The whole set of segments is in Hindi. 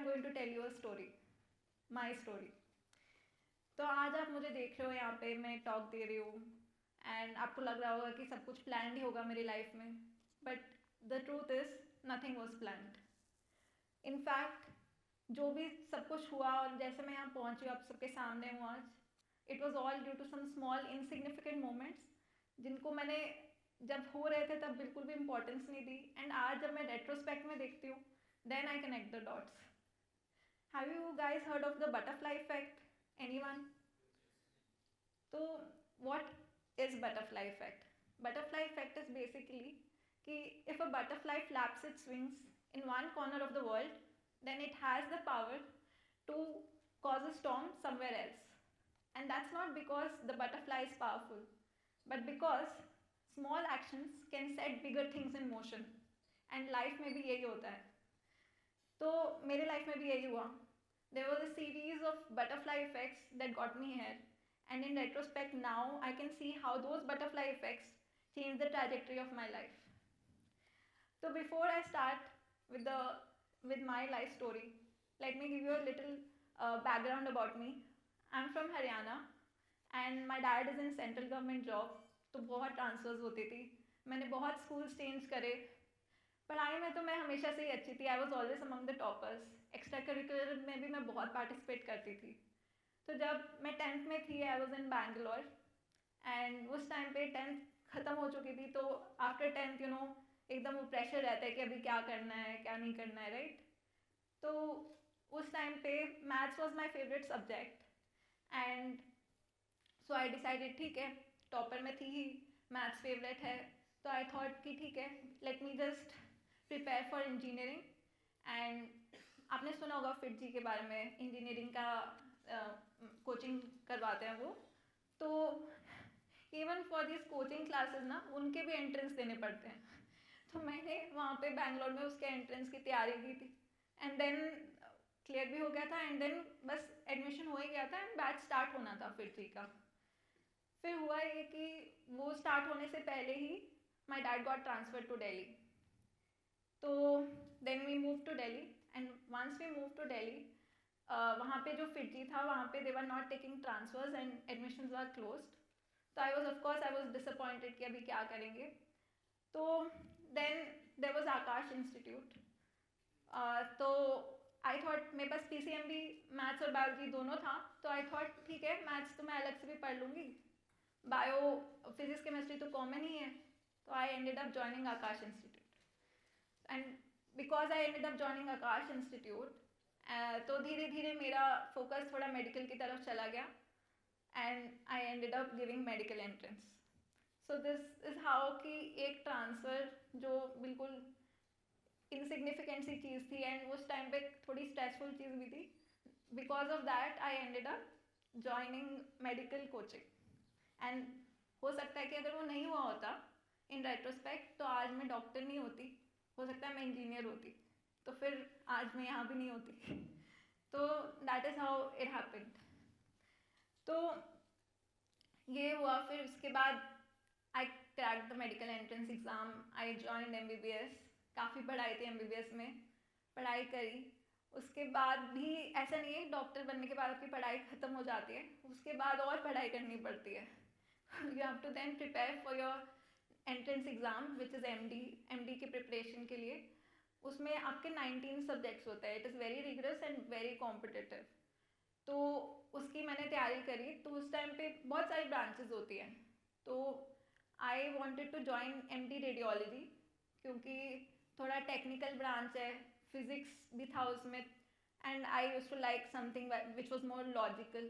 Going to tell you a story, my story. तो आज आप मुझे देख रहे हो यहाँ पे, मैं टॉक दे रही हूँ एंड आपको लग रहा होगा कि सब कुछ प्लान ही होगा मेरी लाइफ में, but the truth is nothing was planned. In fact जो भी सब कुछ हुआ और जैसे मैं यहाँ पहुँची हूँ आप सबके सामने हूँ आज, it was all due to some small insignificant moments जिनको मैंने जब हो रहे थे तब बिल्कुल भी इंपॉर्टेंस नहीं दी, एंड आज जब मैं रेट्रोस्पेक्ट में देखती हूँ then I connect the dots. Have you guys heard of the butterfly effect? Anyone? तो what is butterfly effect? Butterfly effect is basically कि if a butterfly flaps its wings in one corner of the world, then it has the power to cause a storm somewhere else. And that's not because the butterfly is powerful, but because small actions can set bigger things in motion. And life में भी यही होता है। तो मेरे लाइफ में भी यही हुआ। There was a series of butterfly effects that got me here, and in retrospect now I can see how those butterfly effects changed the trajectory of my life. So before I start with my life story, let me give you a little background about me. I'm from Haryana and my dad is in central government job. तो बहुत ट्रांसफर्स होती थी, मैंने बहुत स्कूल्स चेंज करे। पढ़ाई में तो मैं हमेशा से ही अच्छी थी, I was always among the toppers. Extra curricular में भी मैं बहुत पार्टिसिपेट करती थी। तो जब मैं 10th में थी I was in Bangalore and उस टाइम पे 10th ख़त्म हो चुकी थी, तो आफ्टर 10th यू नो एकदम वो प्रेशर रहता है कि अभी क्या करना है क्या नहीं करना है, राइट? तो उस टाइम पे maths was my favourite subject and so I decided ठीक है, टॉपर में थी ही, मैथ्स फेवरेट है, तो आई थॉट कि ठीक है let me just prepare for engineering. And आपने सुना होगा फिट जी के बारे में, इंजीनियरिंग का कोचिंग करवाते हैं वो। तो even for this coaching classes ना उनके भी एंट्रेंस देने पड़ते हैं। तो मैंने वहाँ पे बैंगलोर में उसके एंट्रेंस की तैयारी की थी एंड देन क्लियर भी हो गया था एंड देन बस एडमिशन हो ही गया था एंड बैच स्टार्ट होना था फिर जी का। फिर हुआ ये कि वो स्टार्ट होने से पहले ही my dad got transfer to Delhi. तो then we move to Delhi and once we move to Delhi वहाँ पे जो फिट जी था वहाँ पे they were not taking transfers and admissions were closed. तो आई वॉज डिसअपॉइंटेड कि अभी क्या करेंगे। तो then there was Aakash institute. तो आई थॉट मेरे पास PCMB मैथ्स और बायोलॉजी दोनों था, तो आई थॉट ठीक है मैथ्स तो मैं अलग से भी पढ़ लूँगी, बायो फिजिक्स केमिस्ट्री तो कॉमन ही है। तो I ended up joining Akash institute and because I ended up joining Akash institute तो धीरे धीरे मेरा फोकस थोड़ा मेडिकल की तरफ चला गया and I ended up giving medical entrance. So this is how कि एक ट्रांसफ़र जो बिल्कुल इनसिग्निफिकेंट सी चीज़ थी एंड उस टाइम पे थोड़ी स्ट्रेसफुल चीज़ भी थी, because of that I ended up joining medical coaching. And हो सकता है कि अगर वो नहीं हुआ होता इन रेट्रोस्पेक्ट तो आज मैं डॉक्टर नहीं होती, हो सकता है मैं इंजीनियर होती, तो फिर आज मैं यहाँ भी नहीं होती। तो that is how it happened. तो ये हुआ, फिर उसके बाद I crack the medical entrance exam, I join MBBS। काफ़ी पढ़ाई थी MBBS में, पढ़ाई करी। उसके बाद भी ऐसा नहीं है डॉक्टर बनने के बाद आपकी पढ़ाई ख़त्म हो जाती है, उसके बाद और पढ़ाई करनी पड़ती है। You have to then prepare for your entrance exam which is MD की प्रिपरेशन के लिए। उसमें आपके 19 सब्जेक्ट्स होते हैं, it is very rigorous and very competitive. तो उसकी मैंने तैयारी करी। तो उस टाइम पे बहुत सारी ब्रांचेस होती हैं, तो I wanted to join MD radiology क्योंकि थोड़ा टेक्निकल ब्रांच है, फिज़िक्स भी था उसमें and I used to like something which was more logical,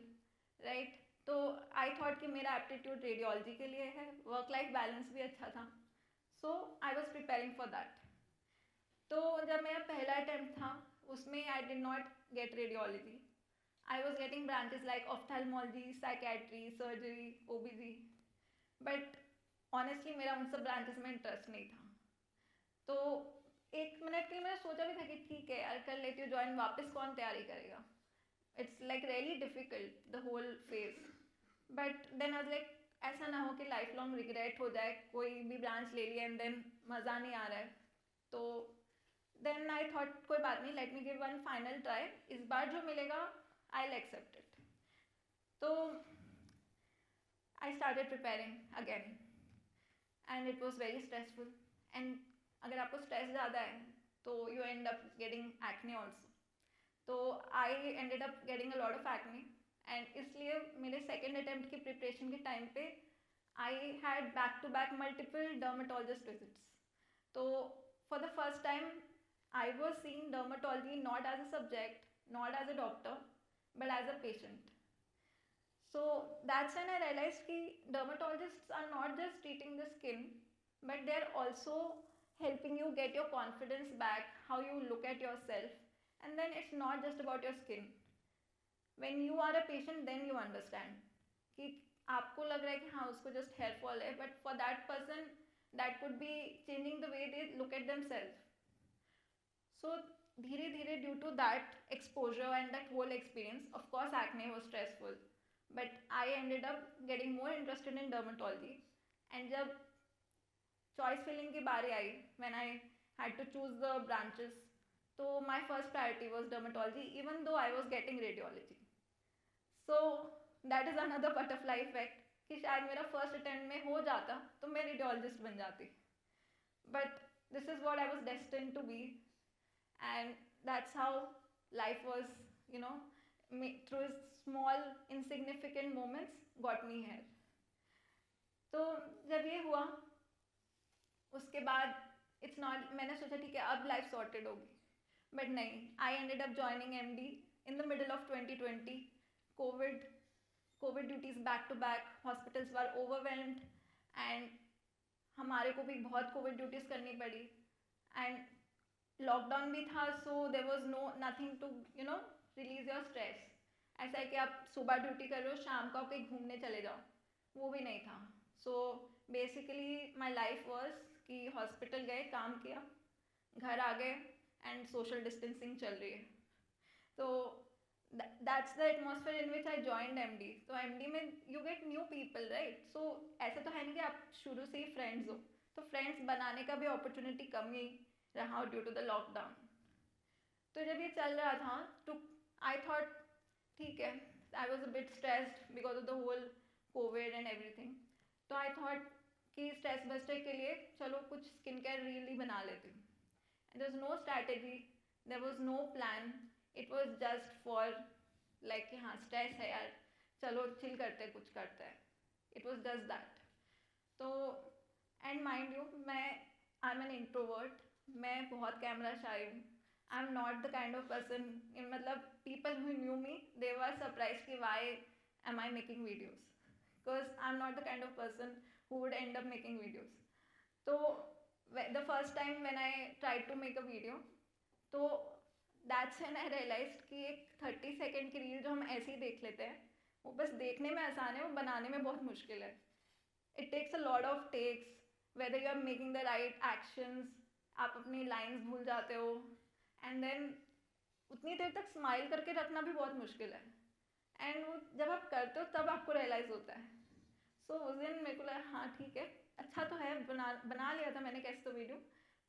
right? तो आई थॉट कि मेरा एप्टीट्यूड रेडियोलॉजी के लिए है, वर्क लाइफ बैलेंस भी अच्छा था, so I was preparing for that. तो जब मेरा पहला अटैम्प्ट था उसमें I did not get radiology, I was getting branches like ophthalmology, psychiatry, surgery, OBG, but honestly मेरा उन सब ब्रांचेस में इंटरेस्ट नहीं था। तो एक मिनट के लिए मैंने सोचा भी था कि ठीक है यार कर लेती हूँ ज्वाइन, वापस कौन तैयारी करेगा, it's like really difficult the whole phase. But then I was like ऐसा ना हो कि लाइफ लॉन्ग रिग्रेट हो जाए, कोई भी ब्रांच ले लिया एंड देन मज़ा नहीं आ रहा है। तो देन आई थॉट कोई बात नहीं, let me give one final try, इस बार जो मिलेगा आई विल एक्सेप्ट इट. तो I started preparing again and it was very stressful. And अगर आपको स्ट्रेस ज़्यादा है तो you end up getting acne also. तो I ended up getting a lot of acne. And इसलिए मेरे सेकेंड अटेम्प्ट की प्रिपरेशन के टाइम पे I had back to back multiple dermatologist visits. तो for the first time I was seeing dermatology not as a subject, not as a doctor, but as a patient. So that's when I realized that dermatologists are not just treating the skin, but they're also helping you get your confidence back, how you look at yourself. And then it's not just about your skin. When you are a patient, then you understand कि आपको लग रहा है कि हाँ उसको just hair fall है, but for that person that could be changing the way they look at themselves. So धीरे धीरे due to that exposure and that whole experience, of course acne was stressful, but I ended up getting more interested in dermatology. And जब choice filling की बारी आई, when I had to choose the branches, so my first priority was dermatology, even though I was getting radiology. So that is another butterfly effect कि शायद मेरा फर्स्ट अटेम्प्ट में हो जाता तो मैं रेडियोलॉजिस्ट बन जाती. But this is what I was destined to be. And that's how life was, you know, through small insignificant moments got me here. तो जब ये हुआ उसके बाद इट्स नॉट, मैंने सोचा ठीक है अब लाइफ सॉर्टेड होगी, बट नहीं. I ended up joining MD in the middle of 2020. COVID duties back to back, hospitals were overwhelmed and हमारे को भी बहुत कोविड ड्यूटीज़ करनी पड़ी. एंड लॉकडाउन भी था, so there was no nothing to you know release your stress. ऐसा है कि आप सुबह ड्यूटी कर रहे हो, शाम को आप कहीं घूमने चले जाओ, वो भी नहीं था. So basically my life was कि हॉस्पिटल गए, काम किया, घर आ गए एंड सोशल डिस्टेंसिंग चल रही है. तो that's the atmosphere in which I joined MD. तो MD में you get new people, right? So ऐसे तो है नहीं कि आप शुरू से ही फ्रेंड्स हो, तो फ्रेंड्स बनाने का भी अपॉर्चुनिटी कम ही रहा ड्यू टू द लॉकडाउन. तो जब ये चल रहा था तो आई थॉट ठीक है, I was a bit stressed because of the whole COVID and everything. तो आई थॉट कि स्ट्रेस बस्टर के लिए चलो कुछ स्किन केयर रील ही बना लेती हूँ. There was no strategy, there was no plan. It was just for like कि हाँ स्ट्रेस है यार, चलो चिल करते हैं, कुछ करते हैं. It was just that. तो एंड माइंड यू, मैं आई एम एन इंट्रोवर्ट, मैं बहुत कैमरा शाई हूँ. I am not the kind of person, मतलब people who knew me they were surprise कि why am I making videos, because I am not the kind of person who would end up making videos. तो the first time when I try to make a video, तो दैट्स व्हेन आई रियलाइज्ड कि एक 30 सेकेंड की रील जो हम ऐसे ही देख लेते हैं वो बस देखने में आसान है, वो बनाने में बहुत मुश्किल है. It takes a lot of takes, whether you are making the right actions, आप अपनी लाइन्स भूल जाते हो. एंड देन उतनी देर तक स्माइल करके रखना भी बहुत मुश्किल है. एंड वो जब आप करते हो तब आपको रियलाइज़ होता है. सो उस दिन मेरे को लगा हाँ ठीक है, अच्छा तो है, बना लिया था मैंने कैसे तो वीडियो,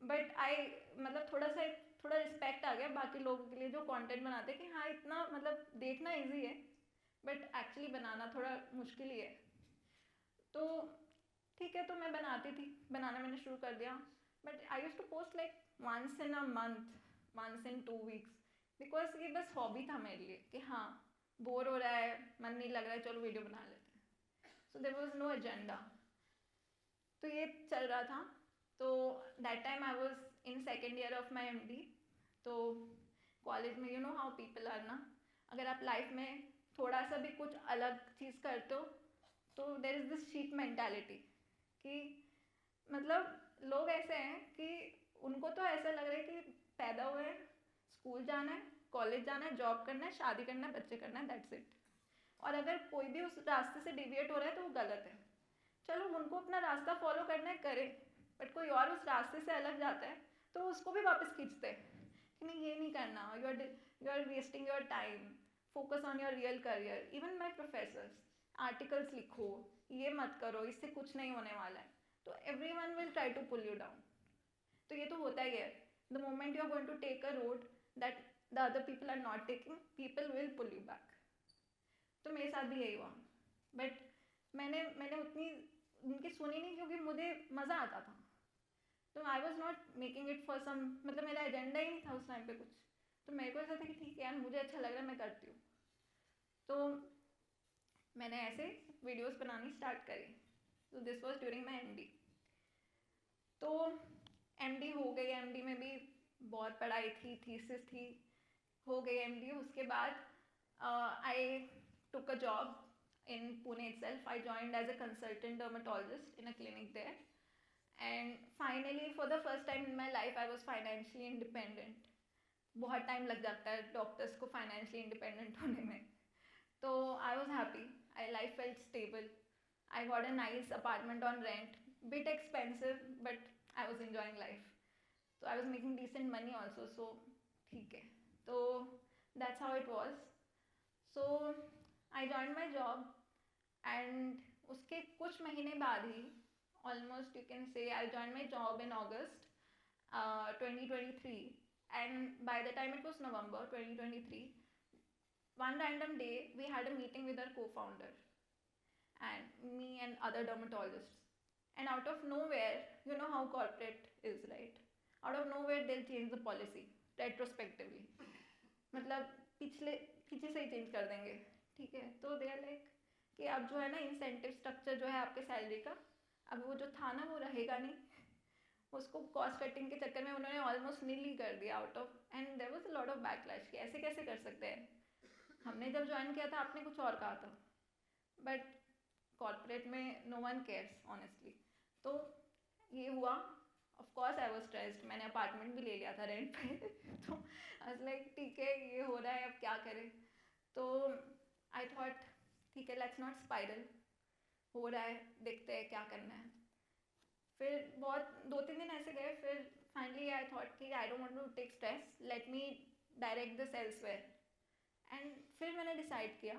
बट आई मतलब थोड़ा रिस्पेक्ट आ गया बाकी लोगों के लिए जो कंटेंट बनाते हैं कि हाँ इतना मतलब देखना इजी है बट एक्चुअली बनाना थोड़ा मुश्किल ही है. तो ठीक है, तो मैं बनाती थी, बनाना मैंने शुरू कर दिया. But I used to post like once in a month, once in 2 weeks, because ये बस हॉबी था मेरे लिए कि हाँ बोर हो रहा है, मन नहीं लग रहा है, चलो वीडियो बना लेते हैं. So there was no agenda. तो ये चल रहा था. तो that time I was in second year of my MD. तो कॉलेज में you know how people are ना, अगर आप लाइफ में थोड़ा सा भी कुछ अलग चीज़ करते हो तो there is this sheet mentality कि मतलब लोग ऐसे हैं कि उनको तो ऐसा लग रहा है कि पैदा हुए हैं, स्कूल जाना है, कॉलेज जाना है, जॉब करना है, शादी करना है, बच्चे करना है, दैट्स इट. और अगर कोई भी उस रास्ते से डिविएट हो रहा है तो वो गलत है. चलो उनको अपना रास्ता फॉलो करना है, करें, बट कोई और उस रास्ते से अलग जाता है तो उसको भी वापस खींचते हैं कि नहीं ये नहीं करना, you are wasting your time, focus on your real career. Even my professors, articles लिखो, ये मत करो, इससे कुछ नहीं होने वाला है. तो everyone will try to pull you down. तो ये तो होता ही है. The moment you are going to take a road that the other people are not taking, people will pull you back. तो मेरे साथ भी यही हुआ, बट मैंने मैंने उतनी उनकी सुनी नहीं, क्योंकि मुझे मज़ा आता था. तो I was not making it for some, मतलब मेरा एजेंडा ही नहीं था उस टाइम पे कुछ. तो मेरे को ऐसा था कि ठीक है यार, मुझे अच्छा लग रहा है, मैं करती हूँ. तो मैंने ऐसे वीडियोस बनानी स्टार्ट करी. तो this was during my MD. तो एमडी हो गई. एमडी में भी बहुत पढ़ाई थी, थीसिस थी. हो गई एमडी. उसके बाद आई took a job in Pune itself. I joined as a consultant dermatologist in a clinic there. And finally, for the first time in my life, I was financially independent. बहुत टाइम लग जाता है डॉक्टर्स को फाइनेंशियली इंडिपेंडेंट होने में. तो I was happy. I life felt stable. I got a nice apartment on rent. Bit expensive, but I was enjoying life. तो I was making decent money also. So ठीक है. तो that's how it was. So I join my job. And उसके कुछ महीने बाद ही, almost you can say, I joined my job in August 2023, and by the time it was November 2023, one random day we had a meeting with our co-founder and me and other dermatologists. And out of nowhere, you know how corporate is, right? Out of nowhere they'll change the policy retrospectively. मतलब पीछे से ही चेंज कर देंगे. ठीक है. तो दे आर लाइक कि अब जो है ना, इंसेंटिव स्ट्रक्चर जो है आपके सैलरी का, अब वो जो था ना, वो रहेगा नहीं. उसको कॉस्ट कटिंग के चक्कर में उन्होंने ऑलमोस्ट नील ही कर दिया out of. And there was a lot of backlash कि ऐसे कैसे कर सकते हैं. हमने जब ज्वाइन किया था आपने कुछ और कहा था, बट कॉर्पोरेट में नो वन केयर्स ऑनेस्टली. तो ये हुआ. Of course I was stressed. मैंने अपार्टमेंट भी ले लिया था रेंट पे. तो आई वाज लाइक ठीक है, ये हो रहा है, अब क्या करें. तो आई थॉट ठीक है, लेट्स नॉट स्पाइरल. हो रहा है, देखते हैं क्या करना है. फिर बहुत 2-3 दिन ऐसे गए. फिर फाइनली आई थॉट कि I don't want to take stress, let me direct this elsewhere. And फिर मैंने डिसाइड किया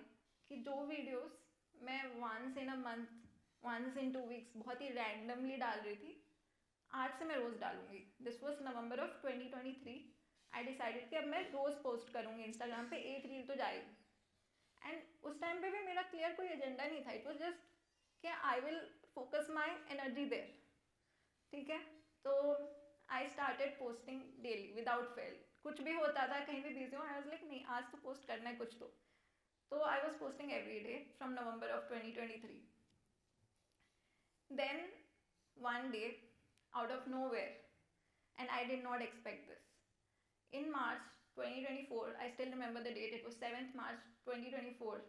कि जो वीडियोस मैं once in a month, once in 2 weeks बहुत ही रैंडमली डाल रही थी, आज से मैं रोज़ डालूंगी. This was November of 2023. I decided कि अब मैं रोज़ पोस्ट करूँगी इंस्टाग्राम पे, एक रील तो जाएगी. एंड उस टाइम पे भी मेरा क्लियर कोई एजेंडा नहीं था. इट वॉज जस्ट कि I will focus my energy there. ठीक है. तो I started posting daily without fail. कुछ भी होता था, कहीं भी बिजी हूँ, आई वाज लाइक नहीं, आज तो पोस्ट करना है कुछ तो. तो I was posting every day from November of 2023. Then one day, out of nowhere, and I did not expect this. In March 2024, I still remember the date, it was 7th March 2024,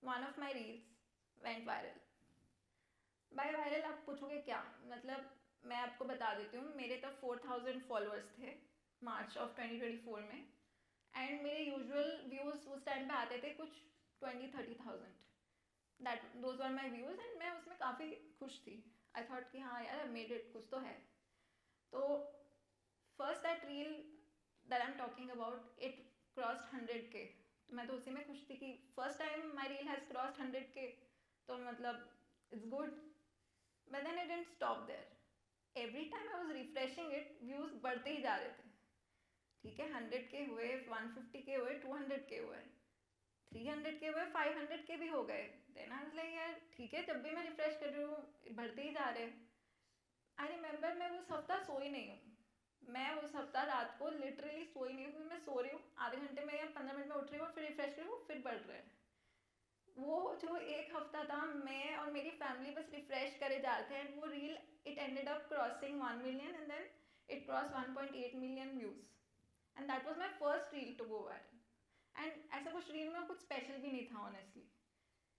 one of my reels went viral. By viral आप पूछोगे क्या, मतलब मैं आपको बता देती हूँ. मेरे तब 4000 फॉलोअर्स थे मार्च ऑफ 2024 में. एंड मेरे यूजुअल व्यूज़ उस टाइम पे आते थे कुछ 20-30,000. Those were my views. And मैं उसमें काफ़ी खुश थी. आई थॉट कि हाँ यार, मेड इट, कुछ तो है. तो first that reel that I am talking about, it crossed 100K. तो मैं तो उसी में खुश थी कि first time my reel has crossed 100K. तो मतलब it's good. But then it didn't stop there. Every time I was refreshing it, views बढ़ते ही जा रहे थे. ठीक है, 100K हुए, 150K हुए, 200K हुए, 300K हुए, 500K भी हो गए. देन आई वाज लाइक यार ठीक है, जब भी मैं रिफ्रेश कर रही हूँ बढ़ते ही जा रहे हैं. आई रिमेंबर मैं उस हफ्ता सोई नहीं हूँ. मैं उस हफ्ता रात को लिटरली सोई नहीं हूँ, क्योंकि मैं सो रही हूँ, आधे घंटे में या 15 मिनट में उठ रही हूँ, फिर रिफ्रेश कर रही हूँ, फिर बढ़ रहे हैं. वो जो एक हफ्ता था, मैं और मेरी फैमिली बस रिफ्रेश करे जा रहे थे. एंड वो reel, it ended up crossing 1 million, and then it cross 1.8 million views. And that was my first reel to go viral. And ऐसा कुछ रील में कुछ स्पेशल भी नहीं था honestly.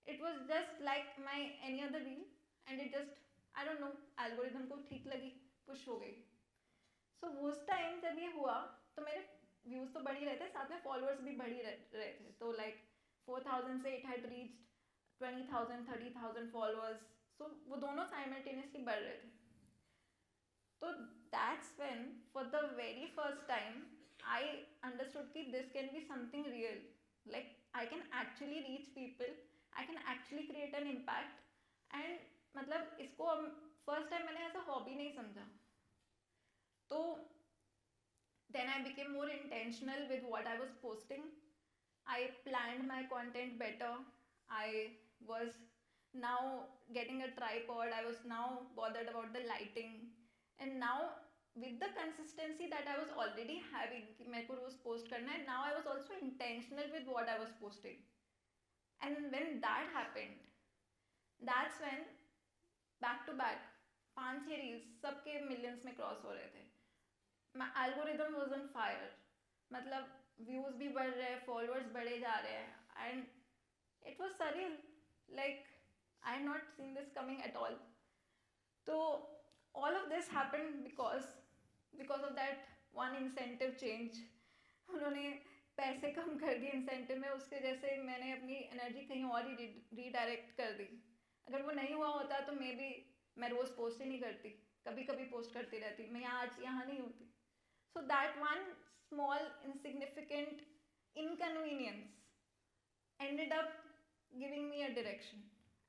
It was just like my any other reel. And it just, I don't know, algorithm को ठीक लगी, पुश हो गई. सो उस टाइम जब ये हुआ तो मेरे व्यूज़ तो बढ़ ही रहे थे, साथ में फॉलोअर्स भी बढ़ ही रहे थे. तो लाइक 4000 से इट हैड रीच्ड 20,000, 30,000 फॉलोअर्स. सो वो दोनों साइमल्टेनियसली बढ़ रहे थे. तो that's when for the very first time I understood कि this can be something real. Like I can actually reach people. I can actually create an impact. And मतलब इसको फर्स्ट टाइम मैंने ऐसा हॉबी नहीं समझा. तो Then I became more intentional with what I was posting. I planned my content better. I was now getting a tripod. I was now bothered about the lighting. And now, with the consistency that I was already having, कि मेरे को रोज post करना है, now I was also intentional with what I was posting. And when that happened, that's when back to back 5-6 reels सबके मिलियंस में क्रॉस हो रहे थे. My algorithm was on fire. मतलब व्यूज भी बढ़ रहे हैं, फॉलोअर्स बढ़े जा रहे हैं, and it was surreal. Like I had not seen this coming at all. तो all of this happened because of that one incentive change. उन्होंने पैसे कम कर दिए इंसेंटिव में, उसके जैसे मैंने अपनी एनर्जी कहीं और ही रीडायरेक्ट कर दी. अगर वो नहीं हुआ होता तो मे बी मैं रोज़ पोस्ट ही नहीं करती, कभी कभी पोस्ट करती रहती, मैं आज यहाँ नहीं होती. So that one small insignificant inconvenience ended up giving me a direction,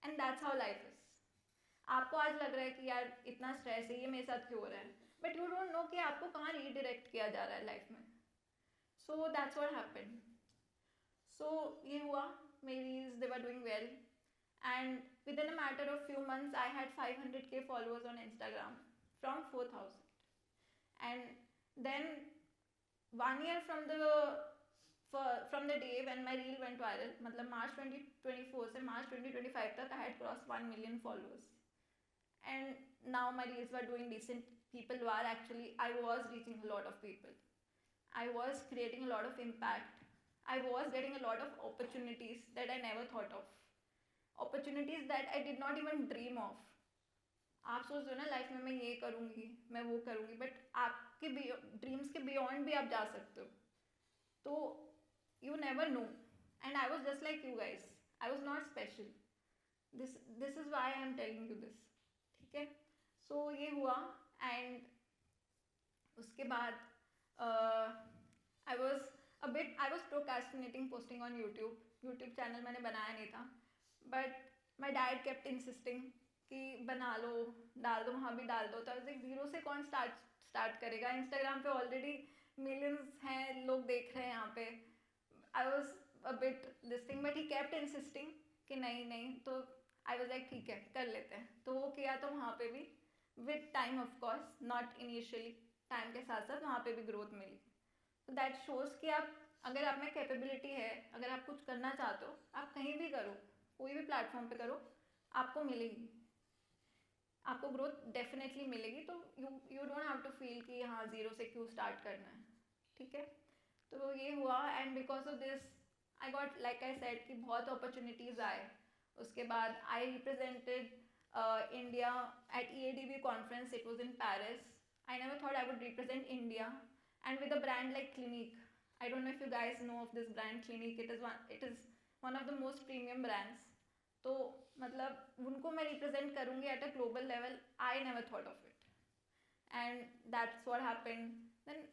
and that's how life is. आपको आज लग रहा है कि यार इतना स्ट्रेस है, ये मेरे साथ क्यों हो रहा है, बट यू डोंट नो कि आपको कहाँ रीडायरेक्ट किया जा रहा है लाइफ में. So that's what happened. So ये हुआ, मेरी reels they were doing well, and within a matter of few months I had 500k followers on Instagram from 4,000. And then 1 year from the day when my reel went viral, मतलब March 2024 से March 2025 तक I had crossed 1 million followers, and now my reels were doing decent. People were actually, I was reaching a lot of people, I was creating a lot of impact, I was getting a lot of opportunities that I never thought of, opportunities that I did not even dream of. आप सोच रहे हो ना लाइफ में मैं ये करूँगी, मैं वो करूँगी, बट आपके ड्रीम्स के बियॉन्ड भी आप जा सकते हो. तो you never know, and I was just like you guys. I was not special. This is why I am telling you this. ठीक है. सो ये हुआ, एंड उसके बाद I was procrastinating posting on YouTube channel मैंने बनाया नहीं था, but my dad kept insisting कि बना लो, डाल दो, वहाँ भी डाल दो. तो एक जीरो से कौन स्टार्ट करेगा. इंस्टाग्राम पे ऑलरेडी मिलियंस हैं, लोग देख रहे हैं यहाँ पे. आई was a bit this thing, but he kept insisting कि नहीं. तो आई वॉज लाइक ठीक है, कर लेते हैं. तो वो किया, तो वहाँ पे भी with time, of course not initially, time के साथ साथ वहाँ पे भी ग्रोथ मिली. तो दैट शोज़ कि आप, अगर आप में कैपेबिलिटी है, अगर आप कुछ करना चाहते हो, आप कहीं भी करो, कोई भी प्लेटफॉर्म पे करो, आपको मिलेगी, आपको ग्रोथ डेफिनेटली मिलेगी. तो you don't have to feel कि हाँ ज़ीरो से क्यों स्टार्ट करना है. ठीक है. तो ये हुआ, and because of this I got, like I said, कि बहुत अपॉर्चुनिटीज़ आए. उसके बाद I represented India at EADB conference. It was in Paris. I never thought I would represent India, and with a brand like clinic. I don't know if you guys know of this brand Clinique. It is one of the most premium brands. तो मतलब उनको मैं रिप्रेजेंट करूँगी at a global level. I never thought of it, and that's what happened. Then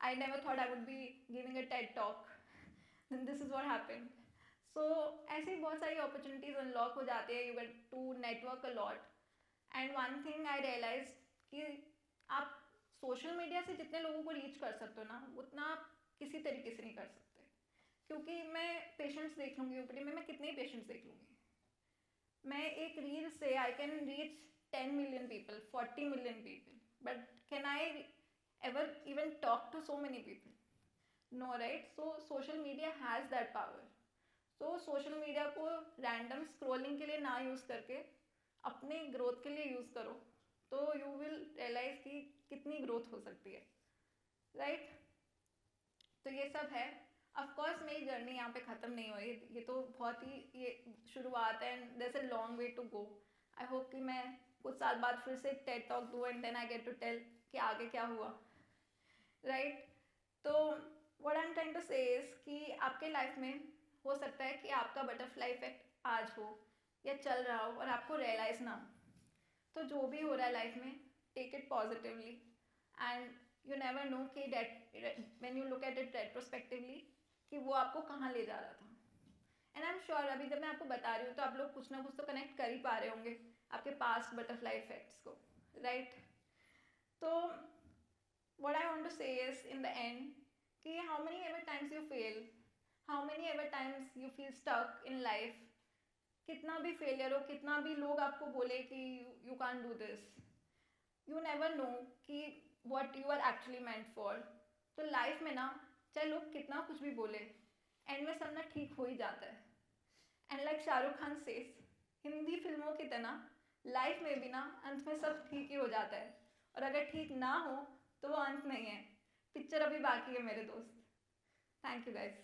I never thought I would be giving a TED talk. Then this is what happened. So ऐसी बहुत सारी अपॉर्चुनिटीज़ अनलॉक हो जाती है. You get to network a lot. And one thing I realise कि आप सोशल मीडिया से जितने लोगों को रीच कर सकते हो ना, उतना आप किसी तरीके से नहीं कर सकते. क्योंकि मैं पेशेंट्स देख लूँगी ऊपरी में, मैं कितने पेशेंट्स देख लूँगी. मैं एक रील से I can reach 10 million people, 40 million people, but can I ever even talk to so many people? No, right? So social media has that power. So social media को random scrolling के लिए ना यूज़ करके अपने ग्रोथ के लिए यूज़ करो, तो you will realize कि कितनी ग्रोथ हो सकती है. राइट. तो ये सब है. ऑफ कोर्स मेरी जर्नी यहाँ पे ख़त्म नहीं हुई. ये तो बहुत ही ये शुरुआत है, and there is a long way to go. I hope कि मैं कुछ साल बाद फिर से टेड टॉक दूँ, and then I get to tell कि आगे क्या हुआ. राइट. तो what I am trying to say is कि आपके लाइफ में हो सकता है कि आपका बटरफ्लाई इफेक्ट आज हो या चल रहा हो और आपको रियलाइज़ ना हो. तो जो भी हो रहा है लाइफ में, take it positively, and you never know कि when you look at it retrospectively कि वो आपको कहाँ ले जा रहा था. एंड आई एम श्योर अभी जब मैं आपको बता रही हूँ तो आप लोग कुछ ना कुछ तो कनेक्ट कर ही पा रहे होंगे आपके पास्ट बटरफ्लाई इफेक्ट्स को. राइट. तो what I want to say is in the end कि how many ever times you fail, how many ever times you feel stuck in life, कितना भी फेलियर हो, कितना भी लोग आपको बोले कि you can't do this, you never know कि what you are actually meant for. तो लाइफ में ना चाहे लोग कितना कुछ भी बोले, एंड में सब ना ठीक हो ही जाता है. And like Shahrukh Khan says, Hindi फिल्मों की तरह लाइफ में भी ना अंत में सब ठीक ही हो जाता है. और अगर ठीक ना हो तो वो अंत नहीं है, पिक्चर अभी बाकी है मेरे दोस्त. Thank you guys.